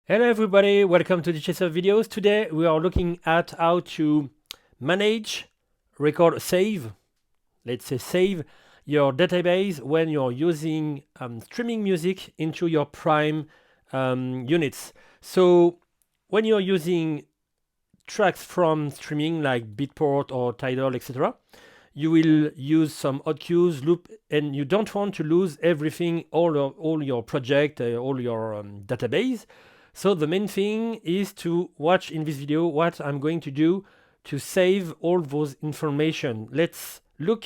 Hello everybody, welcome to the Chaser videos. Today we are looking at how to manage, record, save, let's say save your database when you're using streaming music into your Prime units. So when you're using tracks from streaming like Bitport or Tidal, etc., you will use some hot cues, loop, and you don't want to lose everything, all your project, all your database. So the main thing is to watch in this video what I'm going to do to save all those information. Let's look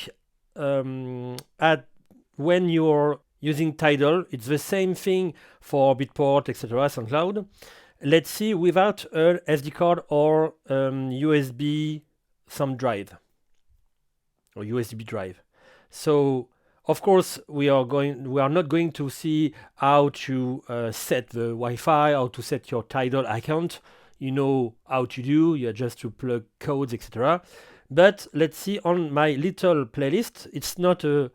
at when you're using Tidal. It's the same thing for Bitport, etc., SoundCloud. Let's see without an SD card or USB thumb drive or USB drive. So of course we are not going to see how to set the Wi-Fi, how to set your Tidal account. You know how to do, you just to plug codes, etc. But let's see on my little playlist. It's not a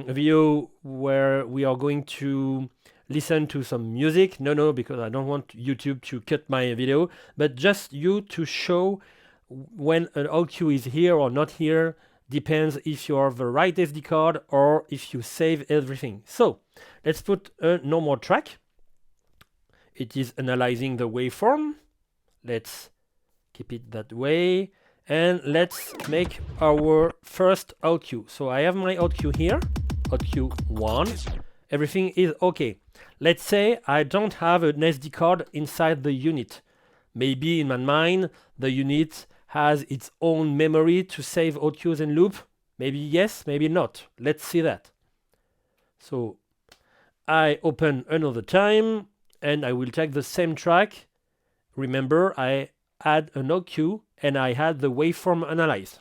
video where we are going to listen to some music. No, because I don't want YouTube to cut my video, but just you to show when an OQ is here or not here. Depends if you have the right SD card or if you save everything. So let's put a normal track. It is analyzing the waveform. Let's keep it that way. And let's make our first OQ. So I have my OQ here, OQ1. Everything is okay. Let's say I don't have an SD card inside the unit. Maybe in my mind, the unit has its own memory to save OQs and loop. Maybe yes, maybe not. Let's see that. So I open another time and I will take the same track. Remember, I add an OQ and I had the waveform analyzed.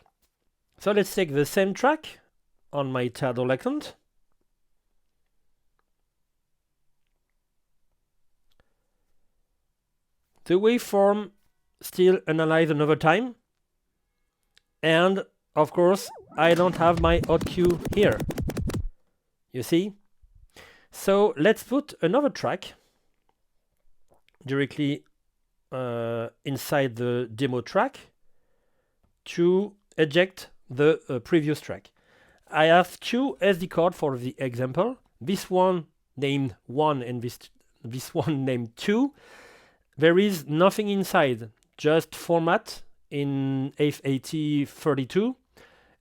So let's take the same track on my Tidal account. The waveform still analyze another time, and of course I don't have my hot cue here, you see. So let's put another track directly inside the demo track to eject the previous track. I have two SD cards for the example, this one named 1 and this one named 2. There is nothing inside, just format in FAT32,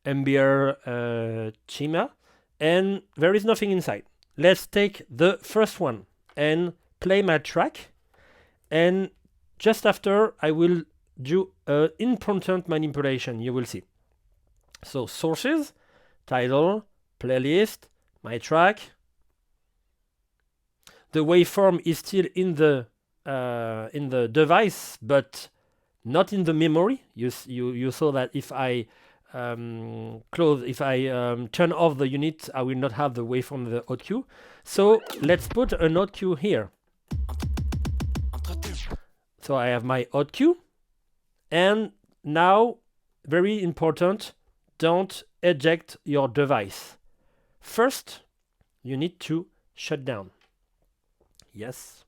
MBR schema, and there is nothing inside. Let's take the first one and play my track, and just after I will do an important manipulation, you will see. So sources, title, playlist, my track. The waveform is still in the device, but not in the memory. You saw that if I turn off the unit, I will not have the waveform of the hot cue. So let's put an hot cue here. So I have my hot cue, and now, very important, don't eject your device. First, you need to shut down. Yes.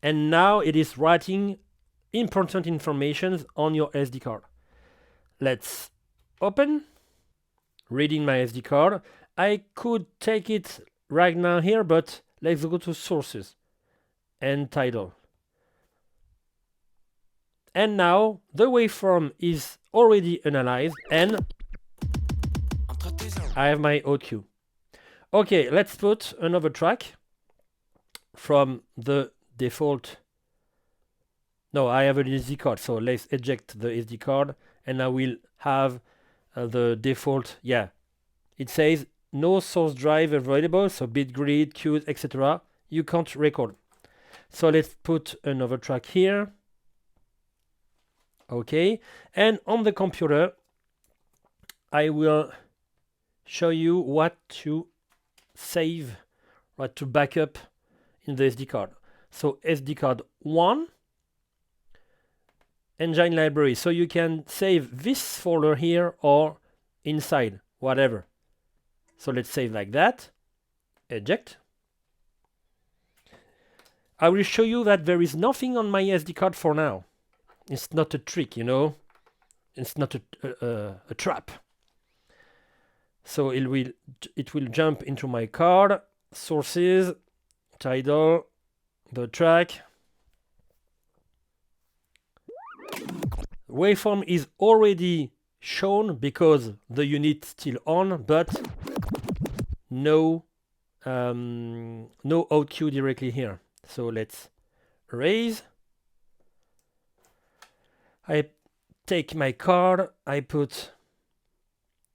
And now it is writing important information on your SD card. Let's open, reading my SD card. I could take it right now here, but let's go to sources and title. And now the waveform is already analyzed and I have my hot cue. Okay, let's put another track from the default. No, I have an SD card, so let's eject the SD card and I will have the default. Yeah, it says no source drive available, so bitgrid, queues, etc. You can't record. So let's put another track here. Okay, and on the computer I will show you what to save, what to back up in the SD card. So SD card 1, engine library. So you can save this folder here or inside, whatever. So let's save like that, eject. I will show you that there is nothing on my SD card for now. It's not a trick, you know. It's not a trap. So it will jump into my card, sources, title, the track. Waveform is already shown because the unit still on, but no out cue directly here. So let's erase. I take my card, I put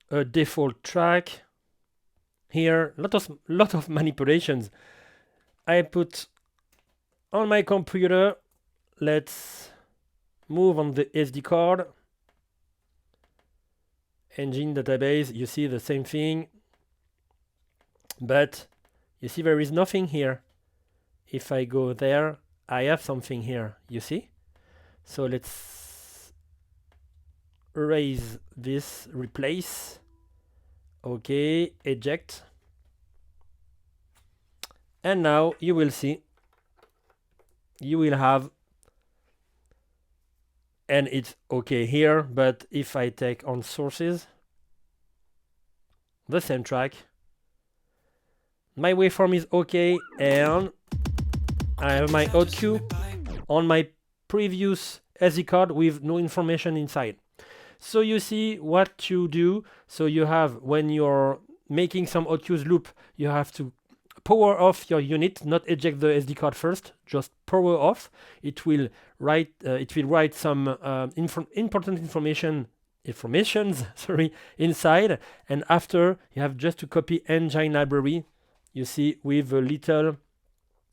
a default track here. Lot of manipulations. I put on my computer. Let's move on the SD card. Engine database. You see the same thing, but you see there is nothing here. If I go there, I have something here. You see? So let's erase this. Replace. Okay, eject. And now you will see, you will have, and it's okay here, but if I take on sources, the same track, my waveform is okay, and I have my out cue on my previous SD card with no information inside. So you see what to do. So you have, when you're making some out cues loop, you have to power off your unit, not eject the SD card first, just power off. It will write some important informations inside, and after you have just to copy engine library. You see with a little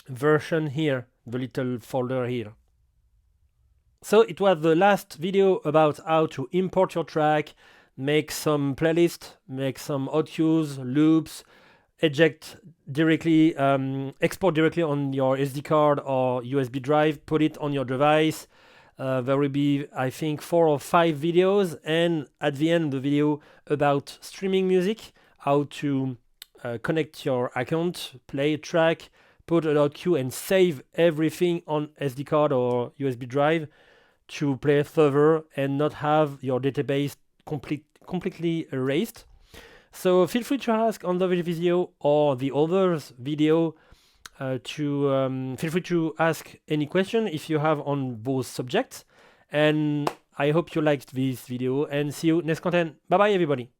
version here, the little folder here. So it was the last video about how to import your track, make some playlist, make some out cues, loops, eject directly, export directly on your SD card or USB drive, put it on your device. There will be, I think, 4 or 5 videos, and at the end the video about streaming music, how to connect your account, play a track, put an out cue, and save everything on SD card or USB drive to play further and not have your database completely erased. So feel free to ask on the video or the others video feel free to ask any question if you have on both subjects. And I hope you liked this video, and see you next content. Bye bye everybody.